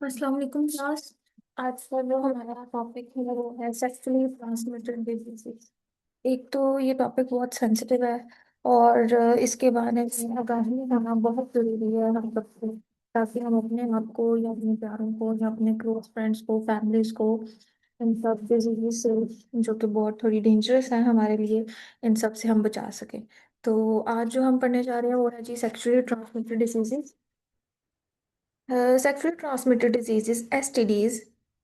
अस्सलाम वालेकुम क्लास। आज का जो हमारा टॉपिक है वो है सेक्सुअली ट्रांसमिटेड डिजीजेस। एक तो ये टॉपिक बहुत सेंसिटिव है और इसके बारे में आगाही होना बहुत ज़रूरी है हम सबको, ताकि हम अपने आप को या अपने प्यारों को या अपने क्लोज फ्रेंड्स को फैमिलीज को इन सब डिजीजेस से, जो कि बहुत थोड़ी डेंजरस है हमारे लिए, इन सब से हम बचा सकें। तो आज जो हम पढ़ने जा रहे हैं वो है जी sexually transmitted diseases. Sexually transmitted diseases (STDs)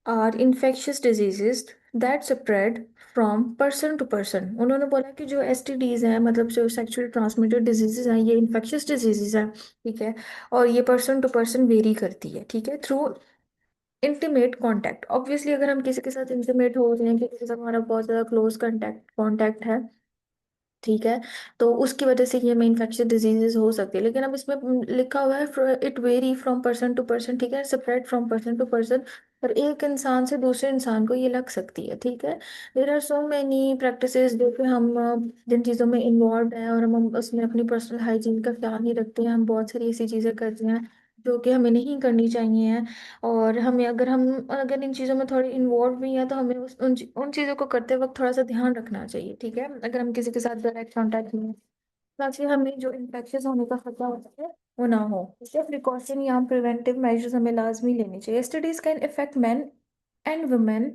are infectious diseases that spread from person to person। उन्होंने बोला कि जो STDs हैं, मतलब जो सेक्सुअली ट्रांसमिटेड डिजीजेज हैं, ये इन्फेक्शियस डिजीजेज हैं। ठीक है। और ये पर्सन टू पर्सन वेरी करती है, ठीक है, थ्रू इंटीमेट कॉन्टैक्ट। ऑब्वियसली अगर हम किसी के साथ इंटीमेट हो रहे हैं, किसी के साथ हमारा बहुत ज़्यादा क्लोज कॉन्टैक्ट कॉन्टैक्ट है, ठीक है, तो उसकी वजह से ये में इन्फेक्शियस डिजीजेज हो सकती है। लेकिन अब इसमें लिखा हुआ है it vary from person to person, ठीक है, spread from person to person. पर एक इंसान से दूसरे इंसान को ये लग सकती है, ठीक है। There are so many practices जो कि हम जिन चीज़ों में इन्वॉल्व हैं और हम उसमें अपनी पर्सनल हाइजीन का ख्याल नहीं रखते हैं, हम बहुत सारी ऐसी चीज़ें करते हैं जो कि हमें नहीं करनी चाहिए। और हमें अगर इन चीज़ों में थोड़ी इन्वॉल्व भी है तो हमें उन चीज़ों को करते वक्त थोड़ा सा ध्यान रखना चाहिए, ठीक है। अगर हम किसी के साथ डायरेक्ट कांटेक्ट में हैं, ताकि हमें जो इन्फेक्शन होने का खतरा होता है वो ना हो। इसलिए प्रिकॉशन या प्रिवेंटिव मेजर्स हमें लाजमी लेने चाहिए। Studies can effect man and women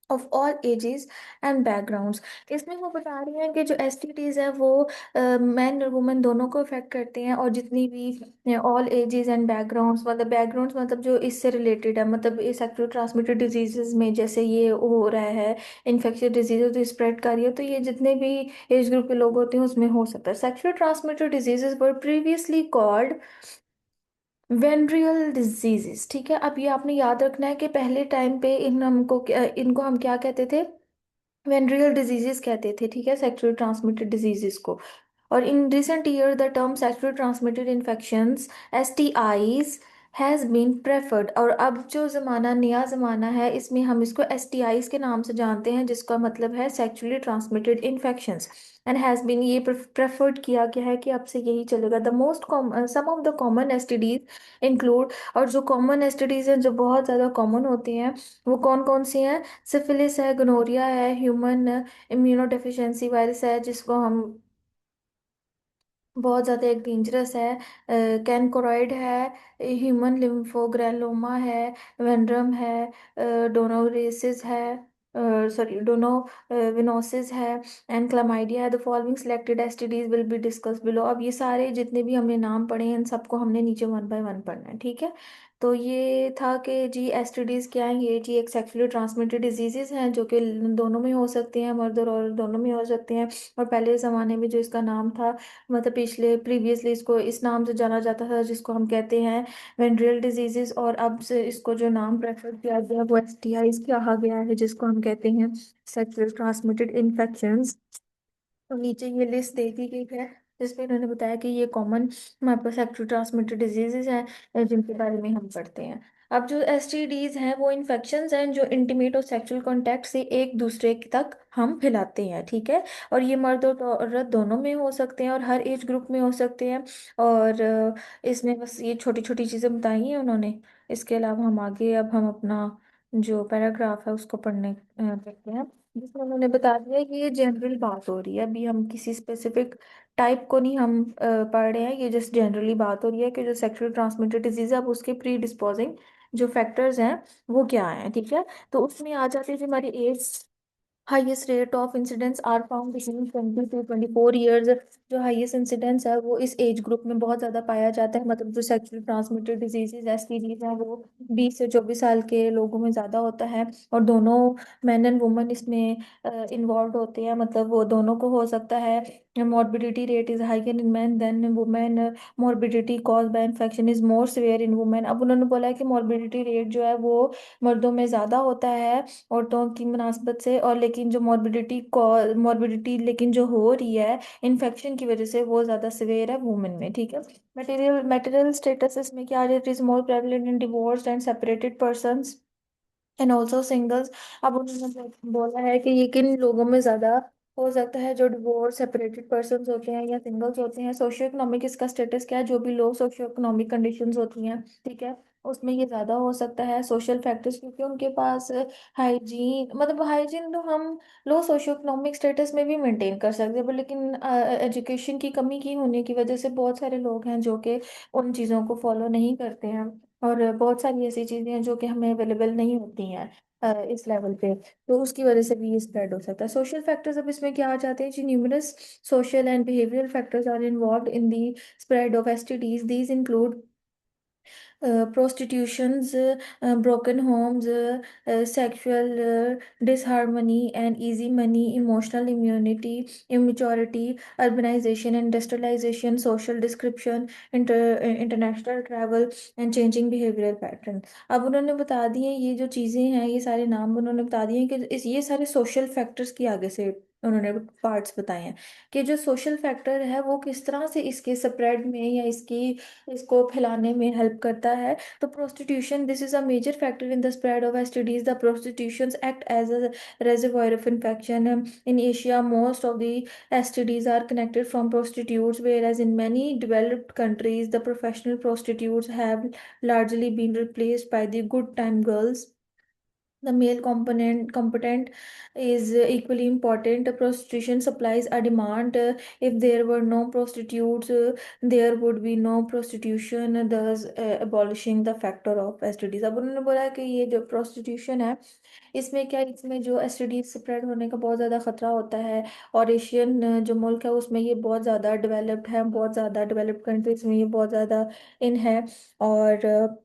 of all ages and backgrounds. इसमें वो बता रही हैं कि जो एसटीडीज है वो मैन और वुमेन दोनों को इफेक्ट करते हैं, और जितनी भी ऑल एजेस एंड बैकग्राउंड्स मतलब जो इससे रिलेटेड है, मतलब ये सेक्सुअल ट्रांसमिटेड डिजीजेस में जैसे ये हो रहा है, इन्फेक्शियस डिजीजेस तो स्प्रेड कर रही है, तो ये जितने भी एज ग्रुप के लोग होते हैं उसमें हो सकता है। Sexual transmitted diseases were previously called venereal diseases, ठीक है। अब ये आपने याद रखना है कि पहले टाइम पे इनको हम क्या कहते थे? वेनरियल डिजीजेस कहते थे, ठीक है, सेक्सुअल ट्रांसमिटेड डिजीजेस को। और in recent year the term sexual transmitted infections (STIs) has been preferred. और अब जो ज़माना नया ज़माना है, इसमें हम इसको STIs के नाम से जानते हैं, जिसका मतलब है sexually transmitted infections. And has been ये प्रेफर्ड किया गया है कि अब से यही चलेगा। The most some of the common STDs include, और जो कॉमन STDs हैं जो बहुत ज़्यादा कॉमन होती हैं, वो कौन कौन सी हैं? सिफिलिस है, गोनोरिया है, ह्यूमन इम्यूनोडेफिशिएंसी वायरस है जिसको हम बहुत ज़्यादा एक डेंजरस है, कैनकोरॉइड है, ह्यूमन लिम्फोग्रानोमा है, वेनड्रम है, डोनोरेसिस है, सॉरी डोनोविनोसिस है, एंड क्लामाइडिया है। The following selected STDs will be discuss below. अब ये सारे जितने भी हमने नाम पढ़े हैं इन सबको हमने नीचे वन बाय वन पढ़ना है, ठीक है। तो ये था कि जी एसटीडीज क्या है। ये जी एक सेक्सुअली ट्रांसमिटेड डिजीजेस हैं जो कि दोनों में हो सकते हैं, मर्द और औरत दोनों में हो सकते हैं। और पहले ज़माने में जो इसका नाम था, मतलब पिछले प्रीवियसली इसको इस नाम से जाना जाता था जिसको हम कहते हैं वेनरियल डिजीजेस, और अब से इसको जो नाम प्रेफर किया गया वो STIs कहा गया है, जिसको हम कहते हैं सेक्सुअल ट्रांसमिटेड इन्फेक्शंस। तो नीचे ये लिस्ट दे दी गई है जिसमें इन्होंने बताया कि ये कॉमन हमारे पास सेक्सुअल ट्रांसमिटेड डिजीजेज हैं, जिनके बारे में हम पढ़ते हैं। अब जो STDs हैं वो इन्फेक्शंस हैं जो इंटीमेट और सेक्सुअल कांटेक्ट से एक दूसरे तक हम फैलाते हैं, ठीक है। और ये मर्द और औरत दोनों में हो सकते हैं और हर एज ग्रुप में हो सकते हैं। और इसमें बस ये छोटी छोटी चीज़ें बताई हैं उन्होंने। इसके अलावा हम आगे अब हम अपना जो पैराग्राफ है उसको पढ़ने करते हैं, जिसमें उन्होंने बता दिया कि ये जनरल बात हो रही है। अभी हम किसी स्पेसिफिक टाइप को नहीं हम पढ़ रहे हैं, ये जस्ट जनरली बात हो रही है कि जो सेक्सुअल ट्रांसमिटेड डिजीज है अब उसके प्री डिस्पोजिंग जो फैक्टर्स हैं वो क्या हैं, ठीक है। तो उसमें आ जाती है जो हमारी age, highest rate of incidents are found between 20 to 24 years. जो हाईएस्ट इंसिडेंस है वो इस एज ग्रुप में बहुत ज़्यादा पाया जाता है, मतलब जो सेक्सुअली ट्रांसमिटेड डिजीजेज STDs हैं वो 20 से 24 साल के लोगों में ज़्यादा होता है। और दोनों मैन एंड वुमेन इसमें इन्वॉल्व होते हैं, मतलब वो दोनों को हो सकता है। Morbidity rate is higher in man than women. Morbidity cause by infection is more severe in women. अब उन्होंने बोला है कि मोर्बिडिटी रेट जो है वो मर्दों में ज़्यादा होता है औरतों की मुनासबत से, और लेकिन जो मॉर्बिडिटी लेकिन जो हो रही है इन्फेक्शन की वजह से वो ज़्यादा सिवियर है वुमेन में, ठीक है। मटेरियल स्टेटस इसमें क्या आ रहा है? It is more prevalent in divorced and separated persons and also singles. अब उन्होंने बोला है कि ये किन लोगों में ज़्यादा हो सकता है जो डिवोर्स सेपरेटेड पर्सन होते हैं या सिंगल्स होते हैं, सोशियो इकोनॉमिक इसका स्टेटस क्या है, जो भी लो सोशियो इकोनॉमिक कंडीशंस होती हैं, ठीक है, उसमें ये ज़्यादा हो सकता है। सोशल फैक्टर्स, क्योंकि उनके पास हाइजीन, मतलब हाइजीन तो हम लो सोशियो इकोनॉमिक स्टेटस में भी मेंटेन कर सकते हैं, पर लेकिन एजुकेशन की कमी की होने की वजह से बहुत सारे लोग हैं जो कि उन चीज़ों को फॉलो नहीं करते हैं। और बहुत सारी ऐसी चीज़ें हैं जो कि हमें अवेलेबल नहीं होती हैं इस लेवल पे, तो उसकी वजह से भी ये स्प्रेड हो सकता है। सोशल फैक्टर्स अब इसमें क्या आ जाते हैं जी, numerous social and behavioural factors are involved in the spread of STDs. These include prostitutions, broken homes, sexual disharmony and easy money, emotional immunity, immaturity, urbanization, industrialization, social description, international travel and changing behavioral pattern। अब उन्होंने बता दिए ये जो चीज़ें हैं, ये सारे नाम उन्होंने बता दिए कि ये सारे सोशल फैक्टर्स की आगे से उन्होंने पार्ट्स बताए हैं कि जो सोशल फैक्टर है वो किस तरह से इसके स्प्रेड में या इसकी इसको फैलाने में हेल्प करता है। तो prostitution, this is a major factor in the spread of STDs. The prostitutions act as a reservoir of infection. In Asia, most of the STDs are connected from prostitutes, whereas in many developed countries, the professional prostitutes have largely been replaced by the good time girls. The male component is equally important. Prostitution supplies a demand. If there were no prostitutes, there would be no prostitution, thus abolishing the factor of STDs। अब उन्होंने बोला कि ये जो prostitution है, इसमें क्या, इसमें जो एसटीडी स्प्रेड होने का बहुत ज़्यादा खतरा होता है। और एशियन जो मुल्क है उसमें ये बहुत ज़्यादा डेवलप्ड है, बहुत ज़्यादा डेवलप्ड कंट्रीज में ये बहुत ज़्यादा इन है। और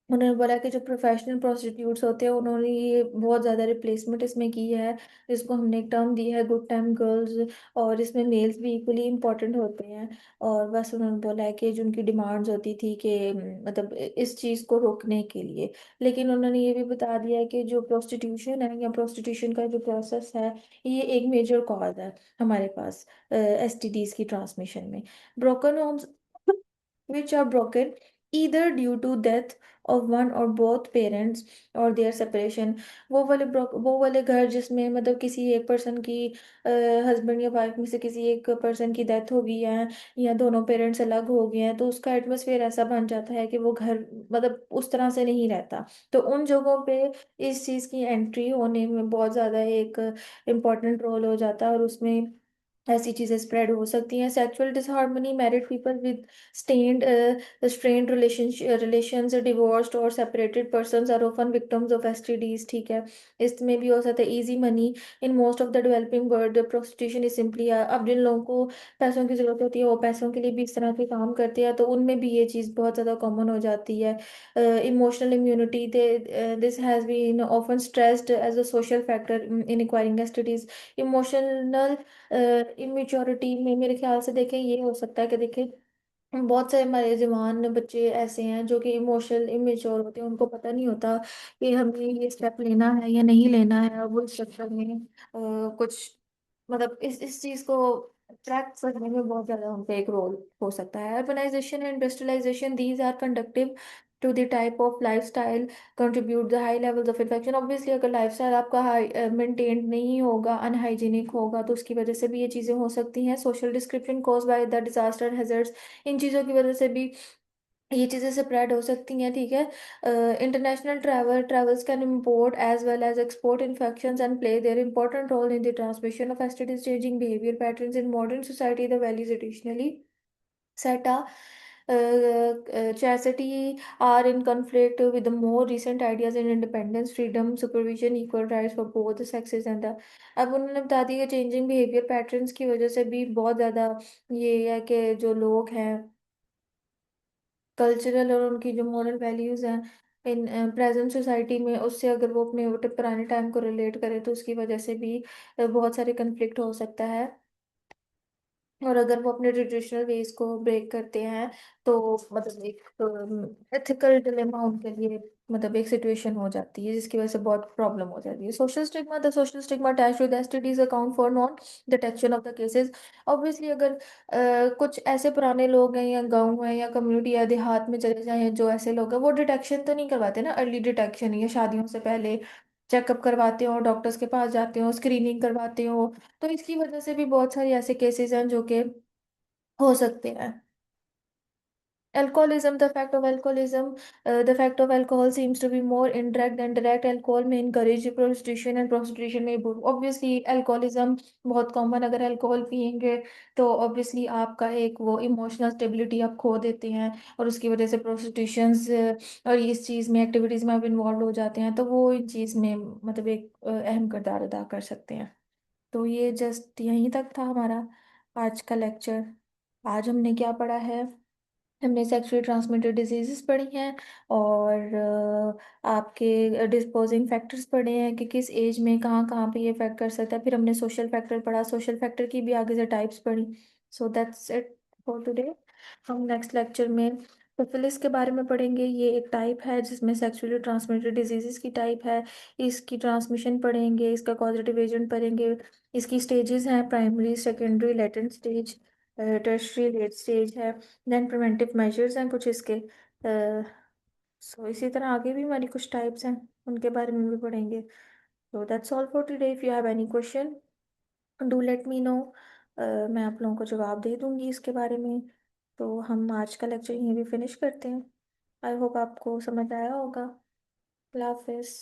उन्होंने बोला कि जो प्रोफेशनल प्रोस्टिट्यूट्स होते हैं उन्होंने ये बहुत ज़्यादा रिप्लेसमेंट इसमें की है, जिसको हमने एक टर्म दी है गुड टाइम गर्ल्स। और इसमें मेल्स भी इक्वली इम्पोर्टेंट होते हैं। और बस उन्होंने बोला है कि जो उनकी डिमांड्स होती थी कि मतलब इस चीज़ को रोकने के लिए। लेकिन उन्होंने ये भी बता दिया है कि जो प्रोस्टिट्यूशन है या प्रोस्टिट्यूशन का जो प्रोसेस है, ये एक मेजर कॉज है हमारे पास एसटीडीज की ट्रांसमिशन में। Broken homes which are broken either due to death of one or both parents or their separation। वो वाले घर जिसमें मतलब किसी एक पर्सन की हस्बैंड या वाइफ में से किसी एक पर्सन की डेथ हो गई है या दोनों पेरेंट्स अलग हो गए हैं, तो उसका एटमोसफेयर ऐसा बन जाता है कि वो घर मतलब उस तरह से नहीं रहता। तो उन जगहों पे इस चीज़ की एंट्री होने में बहुत ज़्यादा एक इम्पॉर्टेंट रोल हो जाता है, और उसमें ऐसी चीजें स्प्रेड हो सकती हैं। Sexual disharmony, married people with stained strained relations, divorced और separated persons are often victims of STDs, ठीक है। इसमें भी हो सकता है easy money. In most of the developing world prostitution is simply, अब जिन लोगों को पैसों की जरूरत होती है वो पैसों के लिए भी इस तरह के काम करते हैं, तो उनमें भी ये चीज़ बहुत ज़्यादा कॉमन हो जाती है। Emotional immunity, this has been often stressed as a social factor in acquiring STDs. Emotional immaturity में मेरे ख्याल से देखें ये हो सकता है कि देखें बहुत सारे हमारे जवान बच्चे ऐसे हैं जो कि इमोशनल इमेच्योर होते हैं, उनको पता नहीं होता कि हमें ये स्टेप लेना है या नहीं लेना है, और वो इस चक्कर में कुछ मतलब इस चीज को ट्रैक करने में बहुत ज्यादा उनका एक रोल हो सकता है। Urbanisation and industrialisation, these are conductive to the type of lifestyle, contribute the high levels of infection. Obviously अगर लाइफस्टाइल आपका हाई मेंटेन्ड नहीं होगा, अनहाइजीनिक होगा, तो उसकी वजह से भी ये चीज़ें हो सकती हैं। Social description caused by the disaster hazards, इन चीज़ों की वजह से भी ये चीज़ें स्प्रेड हो सकती हैं, ठीक है। International travels can import as well as export infections and play their important role in the transmission of STDs. Changing behaviour patterns in modern society, the values additionally set a chastity are in conflict with the more recent ideas in independence, freedom, supervision, equal rights for both the sexes and the। अब उन्होंने बता दिया कि changing behaviour patterns की वजह से भी बहुत ज़्यादा ये है कि जो लोग हैं कल्चरल और उनकी जो मॉरल वैल्यूज़ हैं इन प्रेजेंट सोसाइटी में, उससे अगर वो अपने पुराने टाइम को रिलेट करें तो उसकी वजह से भी बहुत सारे कन्फ्लिक्ट हो सकता है। और अगर वो अपने ट्रेडिशनल वेज को ब्रेक करते हैं तो मतलब एक एथिकल डिलेमा उनके लिए मतलब एक सिचुएशन हो जाती है, जिसकी वजह से बहुत प्रॉब्लम हो जाती है। Social stigma, the social stigma attached to the STDs account for non detection of the cases. Obviously अगर कुछ ऐसे पुराने लोग हैं या गांव हैं या कम्युनिटी या देहात में चले जाएं, जो ऐसे लोग हैं वो डिटेक्शन तो नहीं करवाते ना, अर्ली डिटेक्शन या शादियों से पहले चेकअप करवाते हो, डॉक्टर्स के पास जाते हो, स्क्रीनिंग करवाते हो। तो इसकी वजह से भी बहुत सारे ऐसे केसेस हैं जो कि हो सकते हैं। Alcoholism, the fact of alcoholism, the fact of alcohol seems to be more indirect than direct. Alcohol may encourage prostitution and prostitution may boost. Obviously, alcoholism बहुत कॉमन, अगर अल्कोहल पियेंगे तो ऑब्वियसली आपका एक वो इमोशनल स्टेबिलिटी आप खो देते हैं, और उसकी वजह से प्रोस्टिट्यूशंस और इस चीज़ में एक्टिविटीज़ में आप इन्वॉल्व हो जाते हैं, तो वो इस चीज़ में मतलब एक अहम किरदार अदा कर सकते हैं। तो ये जस्ट यहीं तक था हमारा आज का लेक्चर। आज हमने क्या पढ़ा है? हमने सेक्सुअली ट्रांसमिटेड डिजीजेस पढ़ी हैं, और आपके डिस्पोजिंग फैक्टर्स पढ़े हैं कि किस एज में कहाँ कहाँ पे ये इफेक्ट कर सकता है। फिर हमने सोशल फैक्टर पढ़ा, सोशल फैक्टर की भी आगे से टाइप्स पढ़ी। So that's it for today. हम नेक्स्ट लेक्चर में सिफिलिस के बारे में पढ़ेंगे। ये एक टाइप है जिसमें सेक्सुअली ट्रांसमिटेड डिजीजेस की टाइप है। इसकी ट्रांसमिशन पढ़ेंगे, इसका कॉजेटिव एजेंट पढ़ेंगे, इसकी स्टेजेस हैं, primary, secondary, latent stage, tertiary, late stage है, देन प्रिवेंटिव मेजर्स हैं कुछ इसके। सो इसी तरह आगे भी हमारी कुछ टाइप्स हैं, उनके बारे में भी पढ़ेंगे। So that's all for today. If you have any question do let me know. मैं आप लोगों को जवाब दे दूंगी इसके बारे में। तो हम आज का लेक्चर यहीं भी फिनिश करते हैं। आई होप आपको समझ आया होगा। अल्लाह हाफिज़।